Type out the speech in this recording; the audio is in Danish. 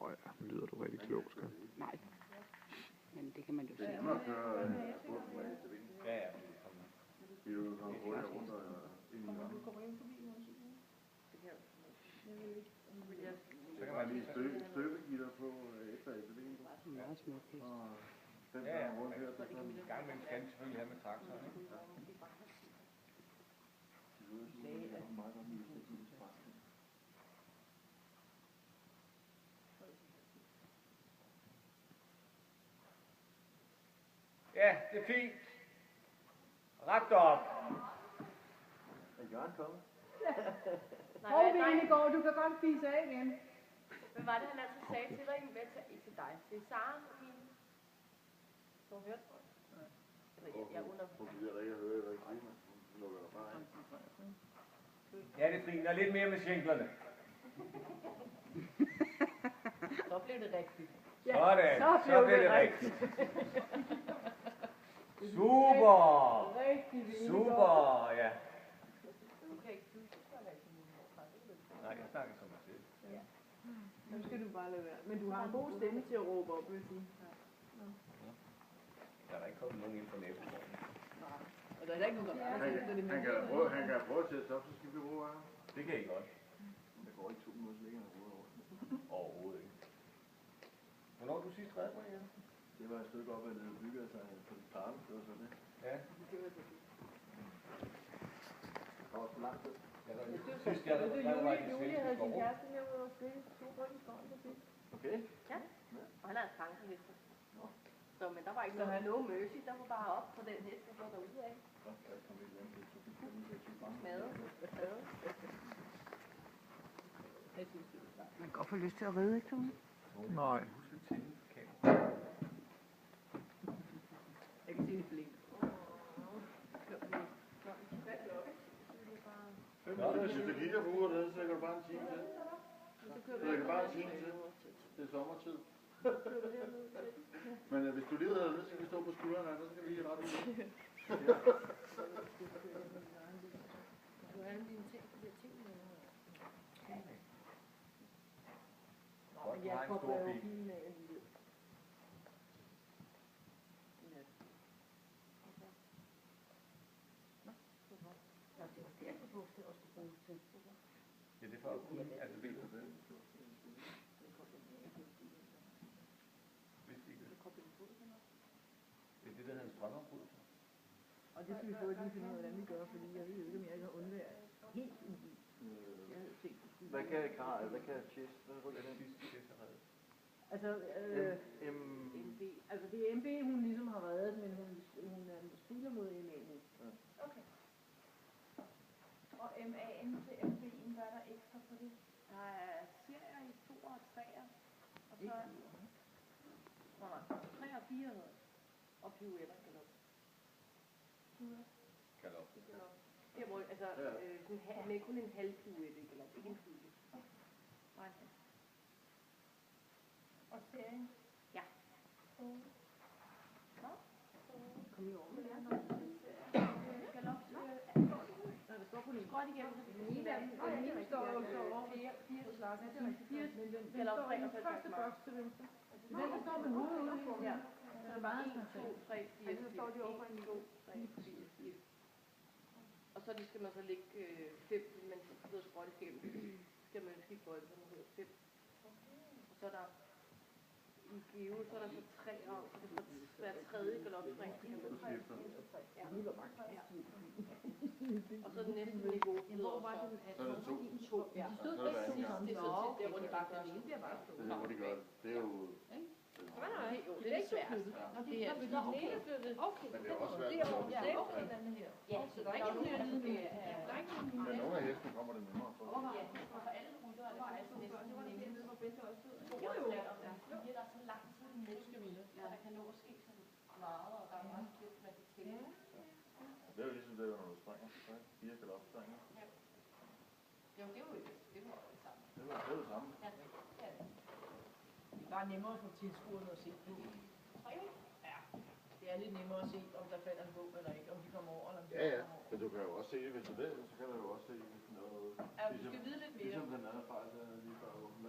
Ja, lyder du rigtig klog, skal. Nej. Men det kan man jo se. Det må køre bussen med til vind. Ja, ja. Vi er jo kommet hurtigt rundt og ind i gang. Så kan man lige støbegitter på efter ATV'en. Meget smukt. Og den der rundt her, så sådan. En gang imellem skal den selvfølgelig have med traktoren, ikke? Meget godt med teknisk praksis. Ja, det er fint. Ret op. Er Jørgen kommet? Hov, Venegård, du kan godt spise af igen. Hvad var det, han altså sagde til dig? Ikke til dig. Det er Sara og hende. Du har hørt det? Jeg undrer. Hun gider da ikke at høre Erik Klima. Hun lukker der bare ind. Ja, det er fint. Og lidt mere med skinklerne. Så blev det rigtigt. Sådan. Så bliver det rigtigt. Super. Super, ja. Nej, jeg snakker som mig selv. Nu skal du bare lade være. Men du har en god stemme til at råbe op, vil jeg sige. Der er ikke kommet nogen ind fra nabogården. Nej. Og der er ikke nogen, der er Han kan prøve at sætte sig op, så skal vi bruge her. Det kan I godt. Det går ikke 2 minutter længere end hovedet over. Overhovedet ikke. Hvornår har du sidst reddet mig igen? Det var et stykke op, at det byggede sig på de parter, det var sådan det. Ja. Det var også lang tid. Sidst jeg der var i Julie svenske havde sin skov. kæreste med ud og spille 2 ryg i skoven til sidst. Okay. Ja. Og han havde fanget heste. Så, men der var ikke noget no mercy, der var bare op på den hest, der var derude af. Så der kom vi et land til, så vi kom til at sige bange. Made. Man kan godt få lyst til at ride, ikke, Tone? Nej. Husk at tænde kameraet. Jeg kan se det blink. Hvis du kigger på uret, så kan du bare en time til. Så kan bare en time til. Det er sommertid. Men hvis du lige havde lyst, så kan vi stå på skuldrene, så skal vi lige rette ud. Du har alle dine ting, de der ting med. Godt, du har en stor bil. Ja, det er for at kunne, altså ved du det? Vidste I ikke det? Det er det, der hedder en strømafbrydelse. Og det skal vi få lige finde ud af, hvordan vi gør, fordi jeg ved ikke, om jeg kan undvære helt en bil. Jeg havde tænkt, Hvad kan Karl? Hvad kan Chess? Hvad er Den det? sidste test er reddet. altså, MB. altså det er MB, hun ligesom har reddet, men hun spiller mod MA nu. Okay. Og MA'en til MB'en, hvad er der ekstra på det? Der er serier i 2 og 3'er. Og så... Nej, 3 og 4 og pirouetter, galop. Galop. Det er altså med kun en halv pirouette, galop, ikke en fulde. Nej. Og serien? Ja. Kom i over med det. Galop, Der står på den. skråt igennem. Den ene står jo så over. 4 slag. Men den står i den første boks til venstre. Den der står med hovedet ude i. Ja. Så er det bare 1, sådan 2, 3, 4, 4. Så står de over i 2, 3, 4, 4. Og så skal man så lægge 5, men så hedder skråt igennem. Skal man skifte bøjle, så man hedder 5. Og så er der i Geo, så er der så 3 om, så det får hver tredje galopspring. Ja. Og så er det næste niveau. Hvor var det? Så er det 2. Ja. Så er det andet. Det er så tit, der hvor de bare gør det. Det er hvor de gør det. Det er jo... Jo, det er svært. Det er fordi den ene flyttet. Okay. Men det er også svært. Det er jo den her. Ja, så der er ikke nogen det er Men nogle af hestene kommer det nemmere for. Ja, og for alle ruter er det faktisk næsten nemmest. Jo, der er så lang tid i menneskemille, så der kan nå at ske så meget, og der er meget lidt, man kan tænke. Det er jo ligesom det, når du springer. 4 galopspringer. Jo, det var jo det samme. Det er jo det samme. Ja. Det er bare nemmere for tilskuerne at se på. Ja. Det er lidt nemmere at se, om der falder en bog eller ikke, om de kommer over eller om de Ja, ja. kommer over. Men du kan jo også se det, hvis du vil, så kan du jo også se noget. Ja, du skal vide lidt mere. Ligesom den anden fejl, der lige før åbent.